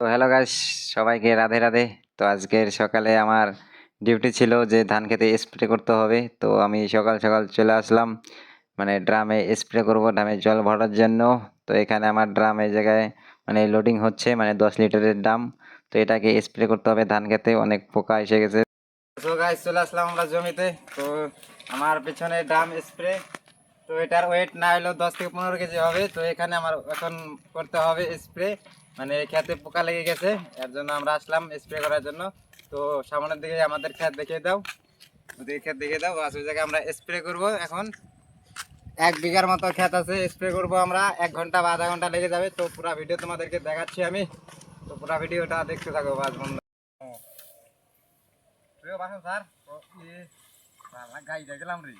তো hello guys, সবাইকে রাধে রাধে। তো আজকের সকালে আমার ডিউটি ছিল যে ধান খেতে স্প্রে করতে হবে। তো আমি সকাল সকাল চলে আসলাম, মানে ড্রামে স্প্রে করব, ড্রামে জল ভরার জন্য। তো এখানে আমার ড্রাম এই জায়গায় মানে লোডিং হচ্ছে, মানে 10 লিটারের ড্রাম। তো এটাকে স্প্রে করতে হবে ধান খেতে, অনেক পোকা এসে গেছে। তো গাইস চলে আসলাম আমরা জমিতে। তো আমার পেছনে ড্রাম স্প্রে। তো এটার ওয়েট না হলেও 10 থেকে 15 কেজি হবে। তো এখানে আমার এখন করতে হবে স্প্রে, মানে খেতে পোকা লেগে গেছে, এর জন্য আমরা আসলাম স্প্রে করার জন্য। তো সামনের দিকে আমাদের ক্ষেত দেখিয়ে দাও, ওদিকে ক্ষেত দেখিয়ে দাও। ওই জায়গায় আমরা স্প্রে করব এখন। 1 বিঘার মতো ক্ষেত আছে, স্প্রে করব আমরা। 1 ঘন্টা বা আধা ঘন্টা লেগে যাবে। তো পুরো ভিডিও তোমাদেরকে দেখাচ্ছি আমি। তো পুরো ভিডিওটা দেখতে থাকো বাস বন্ধ। বাসন স্যার, গাই গেলাম রে,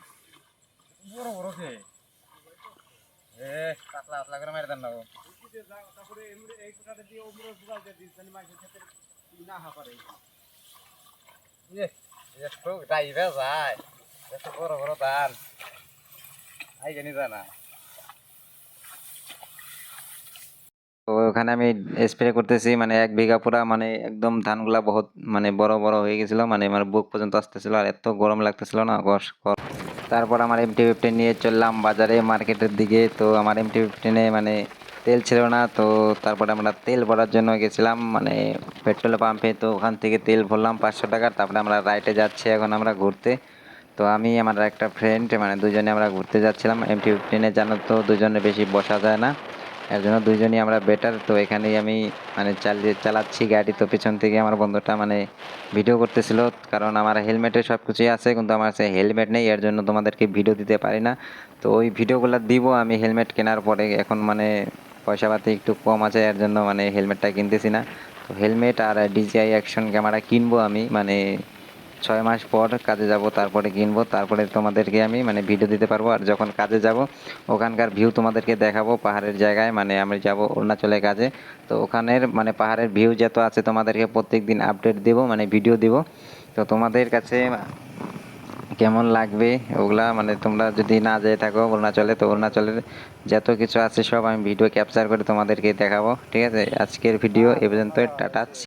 বড় বড় খেয়ে পাতলা পাতলা করে মেরে দেন না। বড় বড় ধান আই জানি জানা। তো ওখানে আমি স্প্রে করতেছি, মানে 1 বিঘা পুরা, মানে একদম ধানগুলা বহুত মানে বড় বড় হয়ে গেছিল, মানে আমার বুক পর্যন্ত আসতেছিল, আর এত গরম লাগতেছিল না। তারপর আমার MT-15 নিয়ে চললাম বাজারে, মার্কেটের দিকে। তো আমার MT-15-এ মানে তেল ছিল না। তো তারপরে আমরা তেল ভরার জন্য গেছিলাম, মানে পেট্রোল পাম্পে। তো ওখান থেকে তেল ভরলাম 500 টাকা। তারপরে আমরা রাইটে যাচ্ছি এখন আমরা ঘুরতে। তো আমি আমার একটা ফ্রেন্ড, মানে দুজনে আমরা ঘুরতে যাচ্ছিলাম। MT-15-এ জানো তো দুজনের বেশি বসা যায় না, এর জন্য দুইজনই আমরা বেটার। তো এখানেই আমি মানে চালাচ্ছি গাড়ি। তো পেছন থেকে আমার বন্ধুটা মানে ভিডিও করতেছিল, কারণ আমার হেলমেটে সব কিছুই আছে, কিন্তু আমার সে হেলমেট নেই, এর জন্য তোমাদেরকে ভিডিও দিতে পারি না। তো ওই ভিডিওগুলো দিব আমি হেলমেট কেনার পরে। এখন মানে পয়সা পাতি একটু কম আছে, এর জন্য মানে হেলমেটটা কিনতেছি না। তো হেলমেট আর DJI অ্যাকশন ক্যামেরা কিনবো আমি, মানে 6 মাস পর কাজে যাব, তারপরে কিনবো। তারপরে তোমাদেরকে আমি মানে ভিডিও দিতে পারবো। আর যখন কাজে যাব ওখানকার ভিউ তোমাদেরকে দেখাবো, পাহাড়ের জায়গায়। মানে আমি যাব অরুণাচলে কাজে। তো ওখানের মানে পাহাড়ের ভিউ যত আছে তোমাদেরকে প্রত্যেক দিন আপডেট দেব, মানে ভিডিও দিব। তো তোমাদের কাছে কেমন লাগবে ওগুলা, মানে তোমরা যদি না যেয়ে থাকো অরুণাচলে, তো অরুণাচলের যত কিছু আছে সব আমি ভিডিও ক্যাপচার করে তোমাদেরকে দেখাবো। ঠিক আছে, আজকের ভিডিও এ পর্যন্ত। টাটা।